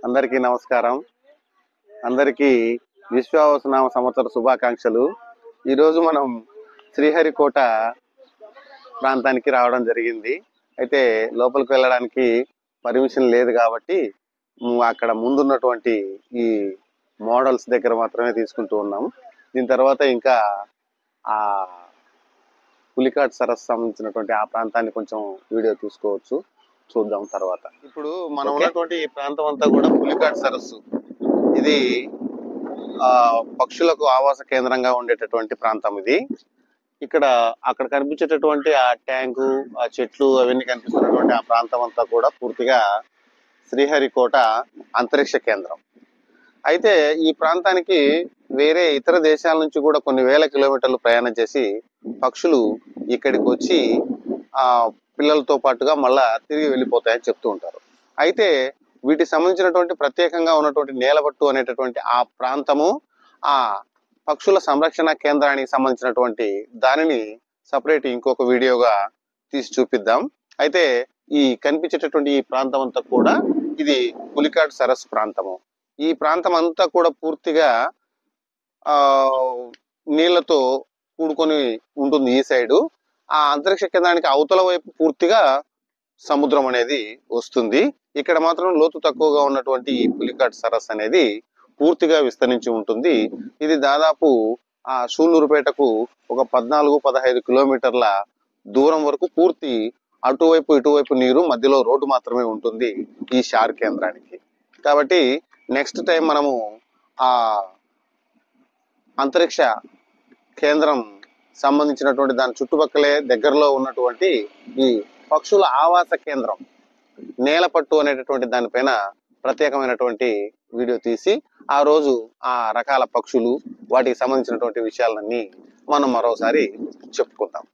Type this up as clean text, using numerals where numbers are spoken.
అందరికీ నమస్కారం. అందరికీ విశ్వావసునామ సంవత్సర శుభాకాంక్షలు. ఈరోజు మనం శ్రీహరికోట ప్రాంతానికి రావడం జరిగింది. అయితే లోపలికి వెళ్ళడానికి పర్మిషన్ లేదు కాబట్టి అక్కడ ముందున్నటువంటి ఈ మోడల్స్ దగ్గర మాత్రమే తీసుకుంటూ ఉన్నాం. దీని తర్వాత ఇంకా ఆ పులికాట్ సరస్సు సంబంధించినటువంటి ఆ ప్రాంతాన్ని కొంచెం వీడియో తీసుకోవచ్చు, చూద్దాం తర్వాత. ఇప్పుడు మనం ఉన్నటువంటి ఈ ప్రాంతం అంతా కూడా పులికాట్ సరస్సు. ఇది పక్షులకు ఆవాస కేంద్రంగా ఉండేటటువంటి ప్రాంతం ఇది. ఇక్కడ అక్కడ కనిపించేటటువంటి ఆ ట్యాంకు, ఆ చెట్లు అవన్నీ కనిపిస్తున్నటువంటి ఆ ప్రాంతం అంతా కూడా పూర్తిగా శ్రీహరికోట అంతరిక్ష కేంద్రం. అయితే ఈ ప్రాంతానికి వేరే ఇతర దేశాల నుంచి కూడా కొన్ని వేల కిలోమీటర్లు ప్రయాణం చేసి పక్షులు ఇక్కడికి వచ్చి పిల్లలతో పాటుగా మళ్ళా తిరిగి వెళ్ళిపోతాయని చెప్తూ ఉంటారు. అయితే వీటికి సంబంధించినటువంటి ప్రత్యేకంగా ఉన్నటువంటి నేలబట్టు అనేటటువంటి ఆ ప్రాంతము ఆ పక్షుల సంరక్షణ కేంద్రానికి సంబంధించినటువంటి దానిని సపరేట్ ఇంకొక వీడియోగా తీసి చూపిద్దాం. అయితే ఈ కనిపించేటటువంటి ఈ ప్రాంతం అంతా కూడా ఇది పులికాట్ సరస్సు ప్రాంతము. ఈ ప్రాంతం అంతా కూడా పూర్తిగా నీళ్లతో కూడుకొని ఉంటుంది. ఈ సైడు ఆ అంతరిక్ష కేంద్రానికి అవతల వైపు పూర్తిగా సముద్రం అనేది వస్తుంది. ఇక్కడ మాత్రం లోతు తక్కువగా ఉన్నటువంటి ఈ పులికాట్ సరస్సు అనేది పూర్తిగా విస్తరించి ఉంటుంది. ఇది దాదాపు ఆ సూళ్లూరుపేటకు ఒక 14-15 కిలోమీటర్ల దూరం వరకు పూర్తి అటువైపు ఇటువైపు నీరు, మధ్యలో రోడ్డు మాత్రమే ఉంటుంది ఈ షార్ కేంద్రానికి. కాబట్టి నెక్స్ట్ టైం మనము ఆ అంతరిక్ష కేంద్రం సంబంధించినటువంటి దాని చుట్టుపక్కలే దగ్గరలో ఉన్నటువంటి ఈ పక్షుల ఆవాస కేంద్రం నేలపట్టు అనేటటువంటి దానిపైన ప్రత్యేకమైనటువంటి వీడియో తీసి ఆ రోజు ఆ రకాల పక్షులు వాటికి సంబంధించినటువంటి విషయాలన్నీ మనం మరోసారి చెప్పుకుందాం.